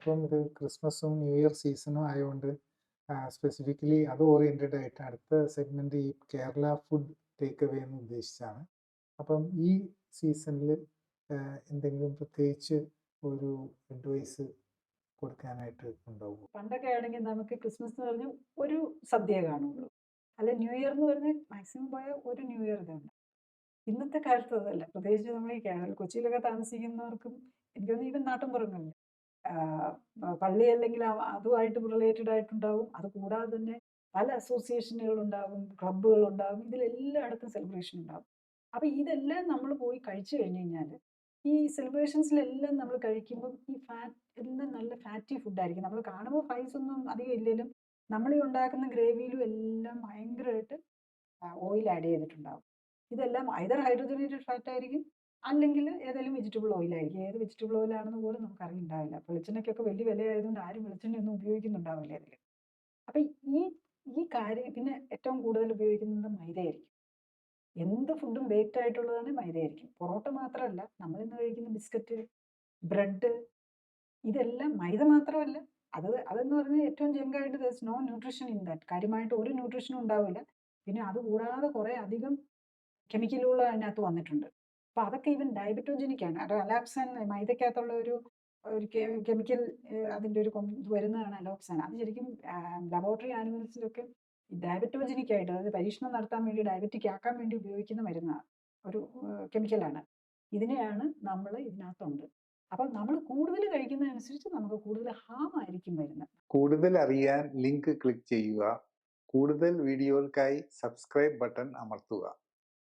ഇപ്പം ഇത് ക്രിസ്മസും ന്യൂ ഇയർ സീസണും ആയതുകൊണ്ട് സ്പെസിഫിക്കലി അത് ഓറിയൻറ്റഡ് ആയിട്ട് അടുത്ത സെഗ്മെൻറ്റ് ഈ കേരള ഫുഡ് ടേക്ക് അവേ എന്ന് ഉദ്ദേശിച്ചാണ്. അപ്പം ഈ സീസണിൽ എന്തെങ്കിലും പ്രത്യേകിച്ച് ഒരു അഡ്വൈസ് കൊടുക്കാനായിട്ട് ഉണ്ടാവുമോ? പണ്ടൊക്കെ ആണെങ്കിൽ നമുക്ക് ക്രിസ്മസ് എന്ന് പറഞ്ഞാൽ ഒരു സദ്യ കാണുള്ളൂ, അല്ലെ ന്യൂ ഇയർ എന്ന് പറഞ്ഞാൽ മാക്സിമം പോയാൽ ഒരു ന്യൂ ഇയർ ഇതുണ്ട്. ഇന്നത്തെ കാലത്ത് അതല്ല. പ്രത്യേകിച്ച് നമ്മൾ ഈ കൊച്ചിയിലൊക്കെ താമസിക്കുന്നവർക്കും എനിക്ക് തോന്നുന്നു ഈവൻ നാട്ടിൻപുറങ്ങളിൽ പള്ളി അല്ലെങ്കിൽ അതുമായിട്ട് റിലേറ്റഡ് ആയിട്ടുണ്ടാവും. അത് കൂടാതെ തന്നെ പല അസോസിയേഷനുകളുണ്ടാവും, ക്ലബ്ബുകളുണ്ടാവും, ഇതിലെല്ലായിടത്തും സെലിബ്രേഷൻ ഉണ്ടാവും. അപ്പം ഇതെല്ലാം നമ്മൾ പോയി കഴിച്ചു കഴിഞ്ഞ് കഴിഞ്ഞാൽ ഈ സെലിബ്രേഷൻസിലെല്ലാം നമ്മൾ കഴിക്കുമ്പം ഈ ഫാറ്റ് എല്ലാം നല്ല ഫാറ്റി ഫുഡായിരിക്കും. നമ്മൾ കാണുമ്പോൾ ഫ്രൈസ് ഒന്നും അധികം ഇല്ലെങ്കിലും നമ്മൾ ഈ ഉണ്ടാക്കുന്ന ഗ്രേവിയിലും എല്ലാം ഭയങ്കരമായിട്ട് ഓയിൽ ആഡ് ചെയ്തിട്ടുണ്ടാവും. ഇതെല്ലാം ഐദർ ഹൈഡ്രജനേറ്റഡ് ഫാറ്റ് ആയിരിക്കും, അല്ലെങ്കിൽ ഏതെങ്കിലും വെജിറ്റബിൾ ഓയിലായിരിക്കും. ഏത് വെജിറ്റബിൾ ഓയിലാണെന്ന് പോലും നമുക്ക് അറിയുന്നുണ്ടാവില്ല. വെളിച്ചെണ്ണയ്ക്കൊക്കെ വലിയ വിലയായതുകൊണ്ട് ആരും വെളിച്ചെണ്ണയൊന്നും ഉപയോഗിക്കുന്നുണ്ടാവില്ല അതിൽ. അപ്പം ഈ ഈ കാര്യം പിന്നെ ഏറ്റവും കൂടുതൽ ഉപയോഗിക്കുന്നത് മൈദയായിരിക്കും. എന്ത് ഫുഡും ബേക്ഡ് ആയിട്ടുള്ളതാണ് മൈദയായിരിക്കും. പൊറോട്ട മാത്രമല്ല, നമ്മളിന്ന് കഴിക്കുന്ന ബിസ്ക്കറ്റ്, ബ്രെഡ്, ഇതെല്ലാം മൈദ മാത്രമല്ല. അതെന്ന് പറഞ്ഞാൽ ഏറ്റവും ജങ്കായിട്ട് there is no nutrition in that. കാര്യമായിട്ട് ഒരു ന്യൂട്രിഷനും ഉണ്ടാവില്ല. പിന്നെ അതുകൂടാതെ കുറേ അധികം കെമിക്കലുകൾ അതിനകത്ത് വന്നിട്ടുണ്ട്. അപ്പോൾ അതൊക്കെ ഈവൻ ഡയബറ്റോജനിക് ആണ്. അത് അലോക്സാൻ മൈദക്കകത്തുള്ള ഒരു ഒരു കെമിക്കൽ, അതിൻ്റെ ഒരു ഇത് വരുന്നതാണ് അലോക്സാൻ. അത് ശരിക്കും ലബോറട്ടറി ആനിമൽസിലൊക്കെ ഡയബറ്റോജനിക് ആയിട്ട്, അതായത് പരീക്ഷണം നടത്താൻ വേണ്ടി ഡയബറ്റിക് ആക്കാൻ വേണ്ടി ഉപയോഗിക്കുന്ന മരുന്നാണ്, ഒരു കെമിക്കലാണ്. ഇതിനെയാണ് നമ്മൾ ഇതിനകത്തുണ്ട്. അപ്പം നമ്മൾ കൂടുതൽ കഴിക്കുന്നതനുസരിച്ച് നമുക്ക് കൂടുതൽ ഹാം ആയിരിക്കും വരുന്നത്. കൂടുതൽ അറിയാൻ ലിങ്ക് ക്ലിക്ക് ചെയ്യുക. കൂടുതൽ വീഡിയോകൾക്കായി സബ്സ്ക്രൈബ് ബട്ടൺ അമർത്തുക.